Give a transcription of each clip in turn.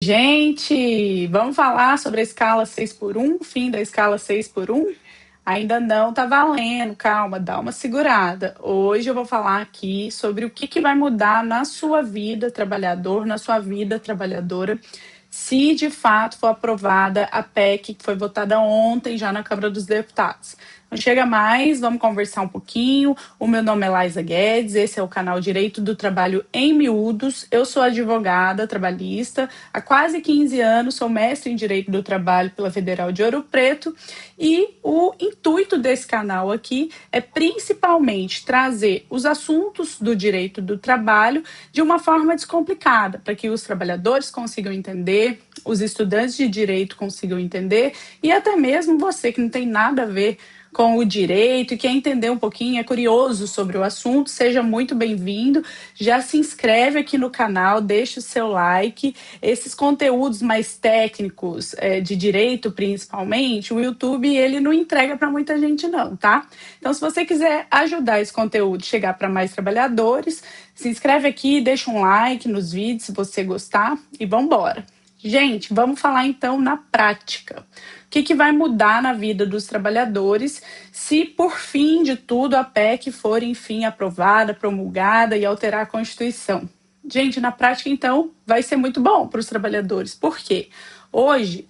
Gente, vamos falar sobre a escala 6 por um, fim da escala 6 por um? Ainda não tá valendo, calma, dá uma segurada. Hoje eu vou falar aqui sobre o que vai mudar na sua vida, trabalhador, na sua vida, trabalhadora, se de fato for aprovada a PEC que foi votada ontem já na Câmara dos Deputados. Não chega mais, vamos conversar um pouquinho. O meu nome é Laisa Guedes, esse é o canal Direito do Trabalho em Miúdos. Eu sou advogada trabalhista, há quase 15 anos, sou mestre em Direito do Trabalho pela Federal de Ouro Preto e o intuito desse canal aqui é principalmente trazer os assuntos do direito do trabalho de uma forma descomplicada, para que os trabalhadores consigam entender, os estudantes de direito consigam entender e até mesmo você que não tem nada a ver com o direito e quer entender um pouquinho, é curioso sobre o assunto, seja muito bem-vindo. Já se inscreve aqui no canal, deixa o seu like. Esses conteúdos mais técnicos, de direito principalmente, o YouTube ele não entrega para muita gente não, tá? Então, se você quiser ajudar esse conteúdo a chegar para mais trabalhadores, se inscreve aqui, deixa um like nos vídeos se você gostar e vamos embora. Gente, vamos falar então na prática. O que vai mudar na vida dos trabalhadores se, por fim de tudo, a PEC for, enfim, aprovada, promulgada e alterar a Constituição? Gente, na prática, então, vai ser muito bom para os trabalhadores. Por quê? Hoje,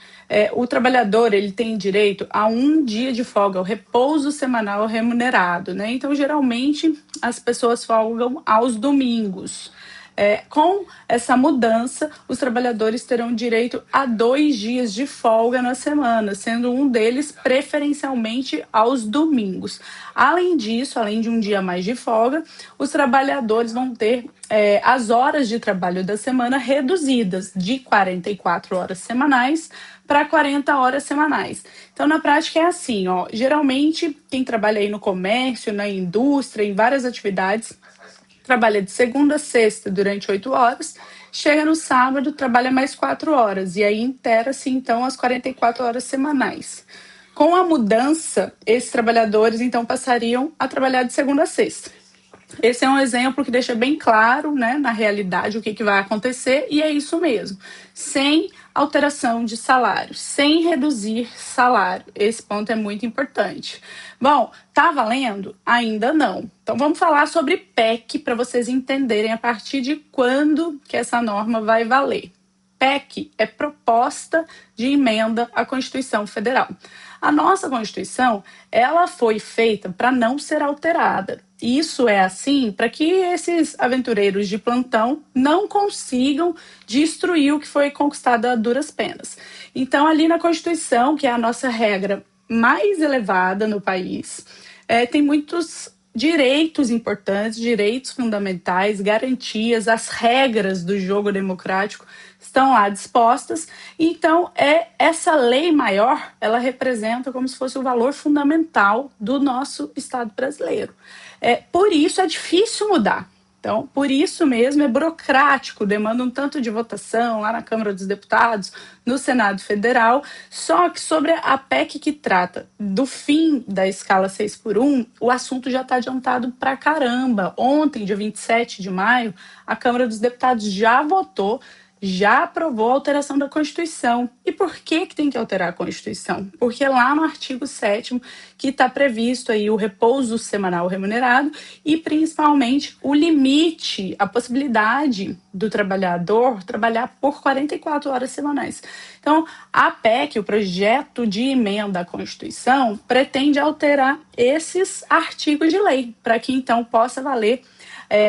o trabalhador ele tem direito a um dia de folga, o repouso semanal remunerado, né? Então, geralmente, as pessoas folgam aos domingos. Com essa mudança, os trabalhadores terão direito a 2 dias de folga na semana, sendo um deles preferencialmente aos domingos. Além disso, além de um dia a mais de folga, os trabalhadores vão ter as horas de trabalho da semana reduzidas de 44 horas semanais para 40 horas semanais. Então, na prática é assim, ó, geralmente quem trabalha aí no comércio, na indústria, em várias atividades, trabalha de segunda a sexta durante 8 horas, chega no sábado, trabalha mais 4 horas, e aí inteira-se então as 44 horas semanais. Com a mudança, esses trabalhadores então passariam a trabalhar de segunda a sexta. Esse é um exemplo que deixa bem claro, né, na realidade, o que vai acontecer, e é isso mesmo, sem alteração de salário, sem reduzir salário. Esse ponto é muito importante. Bom, tá valendo? Ainda não. Então vamos falar sobre PEC para vocês entenderem a partir de quando que essa norma vai valer. PEC é proposta de emenda à Constituição Federal. A nossa Constituição, ela foi feita para não ser alterada. Isso é assim para que esses aventureiros de plantão não consigam destruir o que foi conquistado a duras penas. Então, ali na Constituição, que é a nossa regra mais elevada no país, tem muitos direitos importantes, direitos fundamentais, garantias, as regras do jogo democrático estão lá dispostas. Então, essa lei maior, ela representa como se fosse o valor fundamental do nosso Estado brasileiro. Por isso é difícil mudar. Então, por isso mesmo é burocrático, demanda um tanto de votação lá na Câmara dos Deputados, no Senado Federal. Só que sobre a PEC que trata do fim da escala 6 por 1, o assunto já está adiantado pra caramba. Ontem, dia 27 de maio, a Câmara dos Deputados já votou, já aprovou a alteração da Constituição. E por que tem que alterar a Constituição? Porque lá no artigo 7º que está previsto aí o repouso semanal remunerado e principalmente o limite, a possibilidade do trabalhador trabalhar por 44 horas semanais. Então, a PEC, o projeto de emenda à Constituição, pretende alterar esses artigos de lei para que então possa valer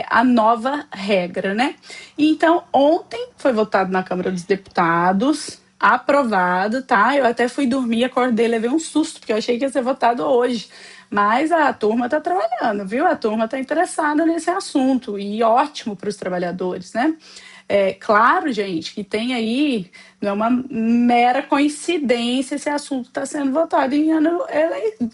a nova regra, né? Então, ontem foi votado na Câmara dos Deputados, aprovado, tá? Eu até fui dormir, acordei, levei um susto, porque eu achei que ia ser votado hoje. Mas a turma tá trabalhando, viu? A turma tá interessada nesse assunto, e ótimo para os trabalhadores, né? Claro, gente, que tem aí, não é uma mera coincidência esse assunto está sendo votado em ano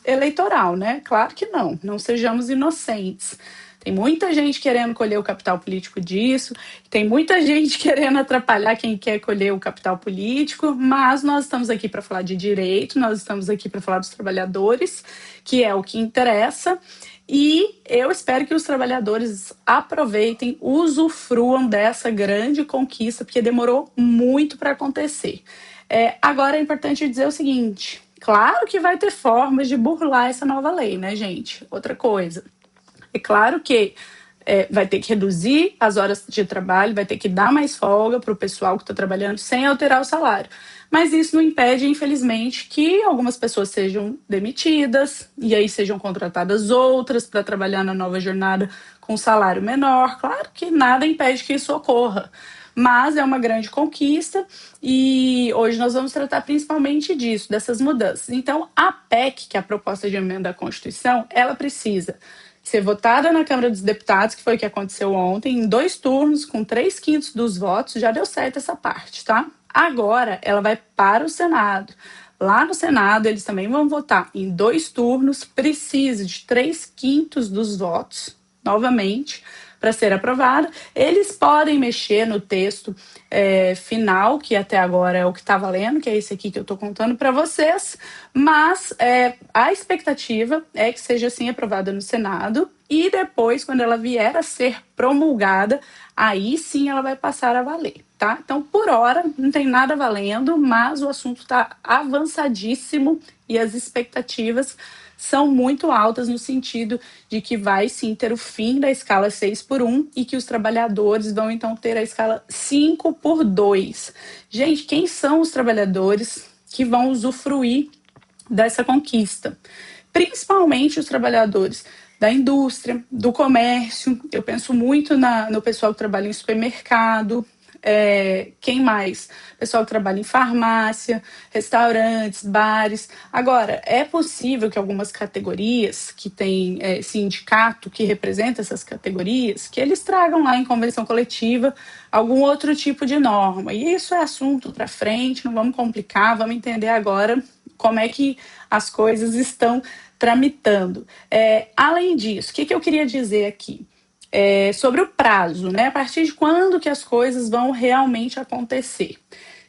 eleitoral, né? Claro que não sejamos inocentes. Tem muita gente querendo colher o capital político disso, tem muita gente querendo atrapalhar quem quer colher o capital político, mas nós estamos aqui para falar de direito, nós estamos aqui para falar dos trabalhadores, que é o que interessa. E eu espero que os trabalhadores aproveitem, usufruam dessa grande conquista, porque demorou muito para acontecer. Agora é importante dizer o seguinte: claro que vai ter formas de burlar essa nova lei, né, gente? Outra coisa. É claro que vai ter que reduzir as horas de trabalho, vai ter que dar mais folga para o pessoal que está trabalhando sem alterar o salário. Mas isso não impede, infelizmente, que algumas pessoas sejam demitidas e aí sejam contratadas outras para trabalhar na nova jornada com salário menor. Claro que nada impede que isso ocorra, mas é uma grande conquista e hoje nós vamos tratar principalmente disso, dessas mudanças. Então, a PEC, que é a proposta de emenda à Constituição, ela precisa ser votada na Câmara dos Deputados, que foi o que aconteceu ontem, em 2 turnos, com 3/5 dos votos, já deu certo essa parte, tá? Agora, ela vai para o Senado. Lá no Senado, eles também vão votar em 2 turnos, precisa de 3/5 dos votos, novamente, para ser aprovada. Eles podem mexer no texto final, que até agora é o que está valendo, que é esse aqui que eu estou contando para vocês, mas a expectativa é que seja assim aprovada no Senado e depois, quando ela vier a ser promulgada, aí sim ela vai passar a valer, tá? Então, por hora, não tem nada valendo, mas o assunto está avançadíssimo e as expectativas são muito altas no sentido de que vai sim ter o fim da escala 6x1 e que os trabalhadores vão então ter a escala 5x2. Gente, quem são os trabalhadores que vão usufruir dessa conquista? Principalmente os trabalhadores da indústria, do comércio. Eu penso muito no pessoal que trabalha em supermercado. Quem mais? Pessoal que trabalha em farmácia, restaurantes, bares. Agora, é possível que algumas categorias que tem sindicato que representa essas categorias, que eles tragam lá em convenção coletiva algum outro tipo de norma. E isso é assunto para frente, não vamos complicar, vamos entender agora como é que as coisas estão tramitando. Além disso, o que eu queria dizer aqui? Sobre o prazo, né? A partir de quando que as coisas vão realmente acontecer.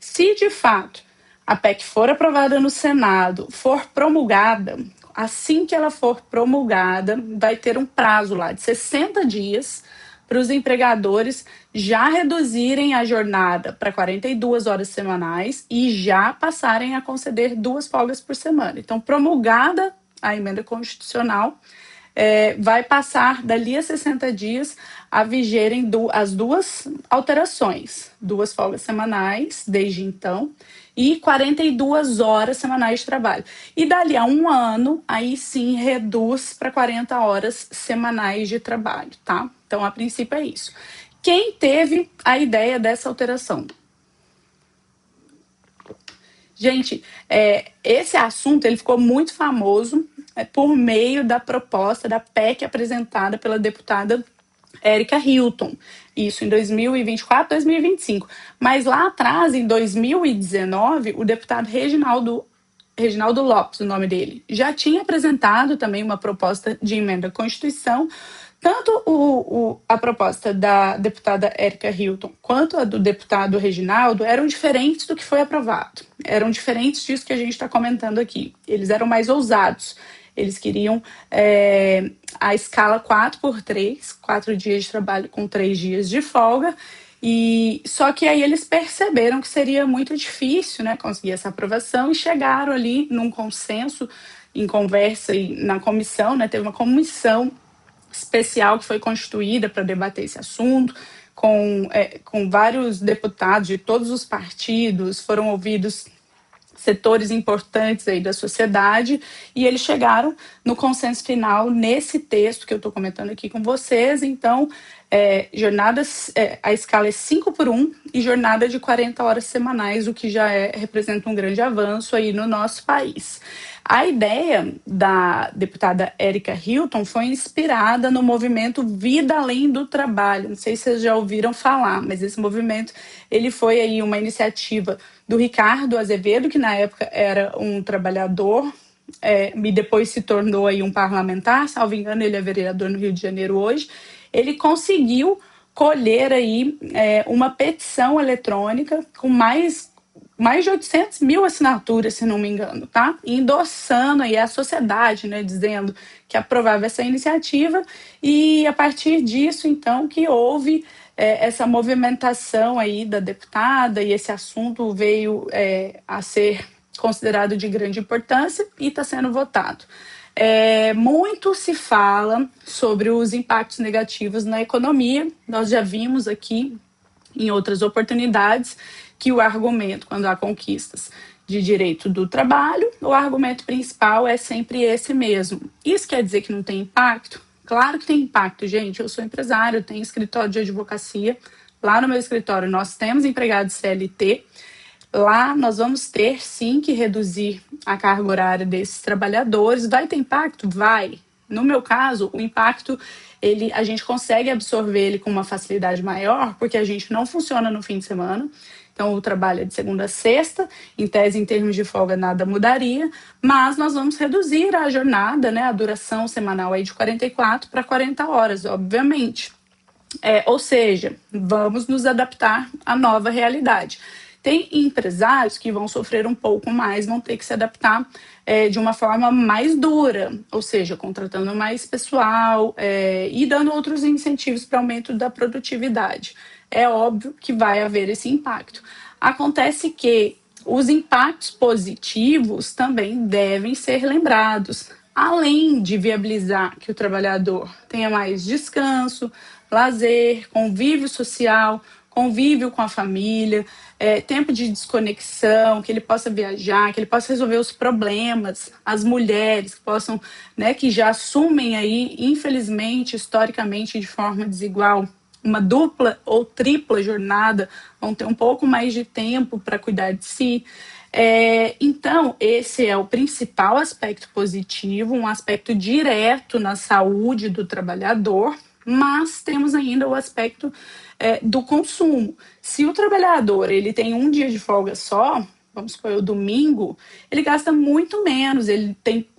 Se de fato a PEC for aprovada no Senado, for promulgada, assim que ela for promulgada, vai ter um prazo lá de 60 dias para os empregadores já reduzirem a jornada para 42 horas semanais e já passarem a conceder 2 folgas por semana. Então, promulgada a emenda constitucional, vai passar dali a 60 dias a vigerem as 2 alterações, 2 folgas semanais desde então e 42 horas semanais de trabalho. E dali a 1 ano, aí sim reduz para 40 horas semanais de trabalho, tá? Então, a princípio é isso. Quem teve a ideia dessa alteração? Gente, esse assunto ele ficou muito famoso por meio da proposta da PEC apresentada pela deputada Érica Hilton, isso em 2024, 2025. Mas lá atrás, em 2019, o deputado Reginaldo Lopes, o nome dele, já tinha apresentado também uma proposta de emenda à Constituição. Tanto a proposta da deputada Érica Hilton quanto a do deputado Reginaldo eram diferentes do que foi aprovado. Eram diferentes disso que a gente está comentando aqui. Eles eram mais ousados. Eles queriam a escala 4x3, 4 dias de trabalho com 3 dias de folga. Só que aí eles perceberam que seria muito difícil, né, conseguir essa aprovação e chegaram ali num consenso, em conversa e na comissão, né, teve uma comissão especial que foi constituída para debater esse assunto, com vários deputados de todos os partidos, foram ouvidos setores importantes aí da sociedade e eles chegaram no consenso final nesse texto que eu estou comentando aqui com vocês. Então, a escala é 5x1 e jornada de 40 horas semanais, o que já representa um grande avanço aí no nosso país. A ideia da deputada Érica Hilton foi inspirada no movimento Vida Além do Trabalho. Não sei se vocês já ouviram falar, mas esse movimento ele foi aí uma iniciativa do Ricardo Azevedo, que na época era um trabalhador e depois se tornou aí um parlamentar. Salvo engano, ele é vereador no Rio de Janeiro hoje. Ele conseguiu colher aí uma petição eletrônica com mais mais de 800 mil assinaturas, se não me engano, tá? Endossando aí a sociedade, né, dizendo que aprovava essa iniciativa, e a partir disso, então, que houve essa movimentação aí da deputada, e esse assunto veio a ser considerado de grande importância e está sendo votado. Muito se fala sobre os impactos negativos na economia. Nós já vimos aqui em outras oportunidades que o argumento, quando há conquistas de direito do trabalho, o argumento principal é sempre esse mesmo. Isso quer dizer que não tem impacto? Claro que tem impacto, gente. Eu sou empresário, tenho escritório de advocacia. Lá no meu escritório nós temos empregados CLT. Lá nós vamos ter sim que reduzir a carga horária desses trabalhadores. Vai ter impacto? Vai. No meu caso, o impacto a gente consegue absorver ele com uma facilidade maior, porque a gente não funciona no fim de semana. Então, o trabalho é de segunda a sexta, em tese, em termos de folga, nada mudaria, mas nós vamos reduzir a jornada, né, a duração semanal aí de 44 para 40 horas, obviamente. Ou seja, vamos nos adaptar à nova realidade. Tem empresários que vão sofrer um pouco mais, vão ter que se adaptar de uma forma mais dura, ou seja, contratando mais pessoal e dando outros incentivos para aumento da produtividade. É óbvio que vai haver esse impacto. Acontece que os impactos positivos também devem ser lembrados. Além de viabilizar que o trabalhador tenha mais descanso, lazer, convívio social, convívio com a família, tempo de desconexão, que ele possa viajar, que ele possa resolver os problemas, as mulheres que possam, né, que já assumem aí, infelizmente, historicamente, de forma desigual, uma dupla ou tripla jornada, vão ter um pouco mais de tempo para cuidar de si. Então, esse é o principal aspecto positivo, um aspecto direto na saúde do trabalhador, mas temos ainda o aspecto do consumo. Se o trabalhador ele tem um dia de folga só, vamos supor, o domingo, ele gasta muito menos,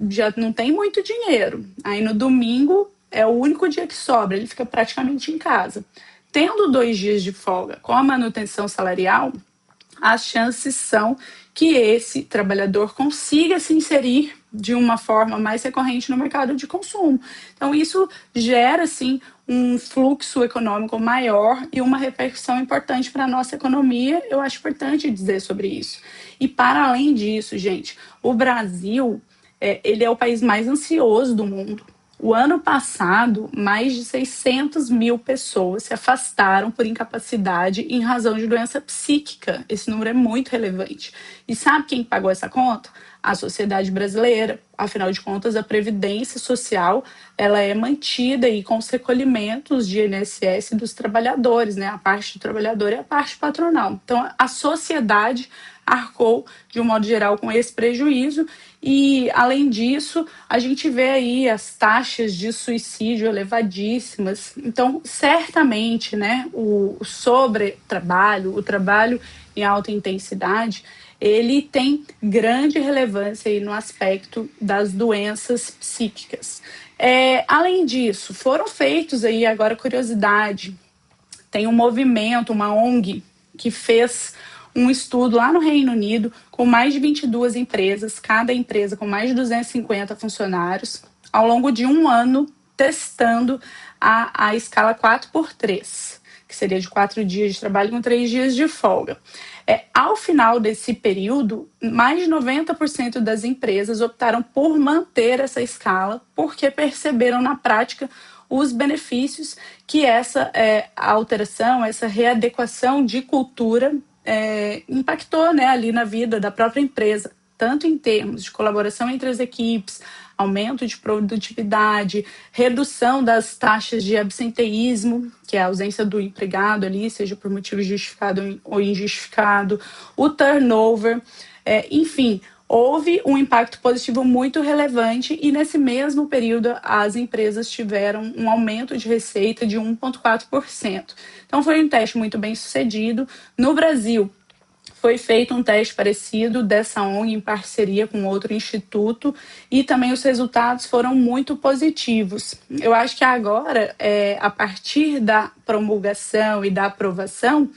já não tem muito dinheiro. Aí no domingo é o único dia que sobra, ele fica praticamente em casa. Tendo 2 dias de folga com a manutenção salarial, as chances são que esse trabalhador consiga se inserir de uma forma mais recorrente no mercado de consumo. Então, isso gera, sim, um fluxo econômico maior e uma repercussão importante para a nossa economia. Eu acho importante dizer sobre isso. E, para além disso, gente, o Brasil ele é o país mais ansioso do mundo. O ano passado, mais de 600 mil pessoas se afastaram por incapacidade em razão de doença psíquica. Esse número é muito relevante. E sabe quem pagou essa conta? A sociedade brasileira. Afinal de contas, a Previdência Social ela é mantida aí com os recolhimentos de INSS dos trabalhadores, né? A parte do trabalhador e a parte patronal. Então, a sociedade arcou, de um modo geral, com esse prejuízo. E, além disso, a gente vê aí as taxas de suicídio elevadíssimas. Então, certamente, né, o sobretrabalho, o trabalho em alta intensidade, ele tem grande relevância aí no aspecto das doenças psíquicas. Além disso, foram feitos aí, agora curiosidade, tem um movimento, uma ONG, que fez um estudo lá no Reino Unido com mais de 22 empresas, cada empresa com mais de 250 funcionários, ao longo de um ano, testando a escala 4x3, que seria de 4 dias de trabalho com 3 dias de folga. Ao final desse período, mais de 90% das empresas optaram por manter essa escala, porque perceberam na prática os benefícios que essa alteração, essa readequação de cultura impactou, né, ali na vida da própria empresa, tanto em termos de colaboração entre as equipes, aumento de produtividade, redução das taxas de absenteísmo, que é a ausência do empregado ali, seja por motivo justificado ou injustificado, o turnover, enfim, houve um impacto positivo muito relevante e nesse mesmo período as empresas tiveram um aumento de receita de 1,4%. Então foi um teste muito bem sucedido. No Brasil, foi feito um teste parecido dessa ONG em parceria com outro instituto e também os resultados foram muito positivos. Eu acho que agora, a partir da promulgação e da aprovação,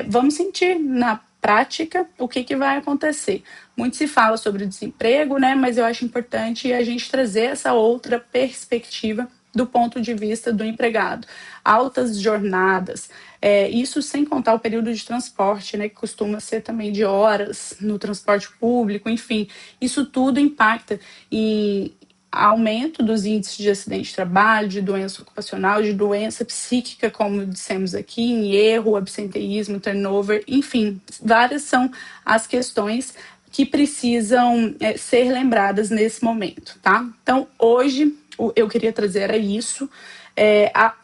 vamos sentir na prática, o que vai acontecer? Muito se fala sobre o desemprego, né? Mas eu acho importante a gente trazer essa outra perspectiva do ponto de vista do empregado. Altas jornadas, isso sem contar o período de transporte, né, que costuma ser também de horas no transporte público, enfim, isso tudo impacta em aumento dos índices de acidente de trabalho, de doença ocupacional, de doença psíquica, como dissemos aqui, em erro, absenteísmo, turnover, enfim, várias são as questões que precisam ser lembradas nesse momento, tá? Então, hoje, eu queria trazer era isso.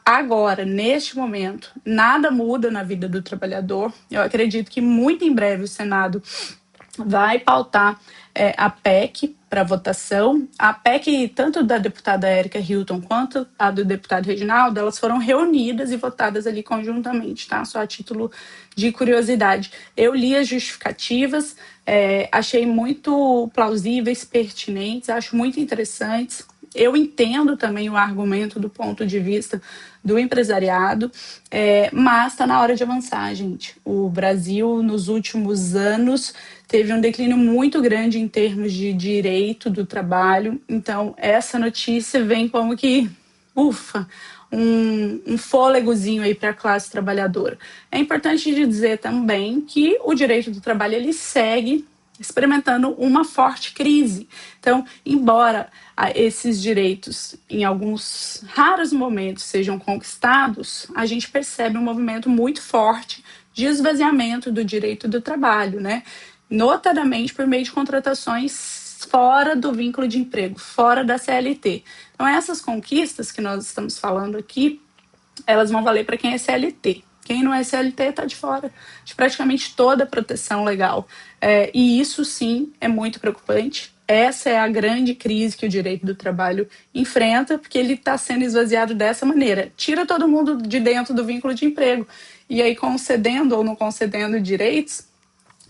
Agora, neste momento, nada muda na vida do trabalhador. Eu acredito que muito em breve o Senado vai pautar a PEC para votação. A PEC, tanto da deputada Érica Hilton quanto a do deputado Reginaldo, elas foram reunidas e votadas ali conjuntamente, tá? Só a título de curiosidade. Eu li as justificativas, achei muito plausíveis, pertinentes, acho muito interessantes. Eu entendo também o argumento do ponto de vista do empresariado, mas está na hora de avançar, gente. O Brasil, nos últimos anos, teve um declínio muito grande em termos de direito do trabalho. Então, essa notícia vem como que, ufa, um fôlegozinho aí para a classe trabalhadora. É importante dizer também que o direito do trabalho ele segue experimentando uma forte crise. Então, embora esses direitos, em alguns raros momentos, sejam conquistados, a gente percebe um movimento muito forte de esvaziamento do direito do trabalho, né? Notadamente por meio de contratações fora do vínculo de emprego, fora da CLT. Então, essas conquistas que nós estamos falando aqui, elas vão valer para quem é CLT. Quem não é CLT está de fora de praticamente toda a proteção legal. E isso, sim, é muito preocupante. Essa é a grande crise que o direito do trabalho enfrenta, porque ele está sendo esvaziado dessa maneira. Tira todo mundo de dentro do vínculo de emprego. E aí, concedendo ou não concedendo direitos,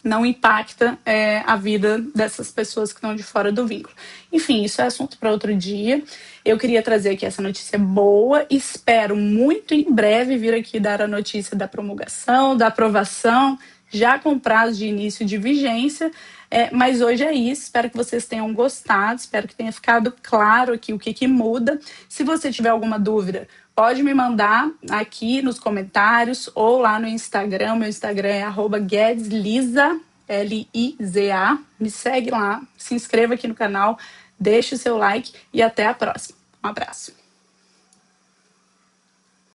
não impacta a vida dessas pessoas que estão de fora do vínculo. Enfim, isso é assunto para outro dia. Eu queria trazer aqui essa notícia boa. Espero muito em breve vir aqui dar a notícia da promulgação, da aprovação, já com prazo de início de vigência. Mas hoje é isso. Espero que vocês tenham gostado. Espero que tenha ficado claro aqui o que muda. Se você tiver alguma dúvida, pode me mandar aqui nos comentários ou lá no Instagram. Meu Instagram é @guedesliza, Liza. Me segue lá, se inscreva aqui no canal, deixe o seu like e até a próxima. Um abraço.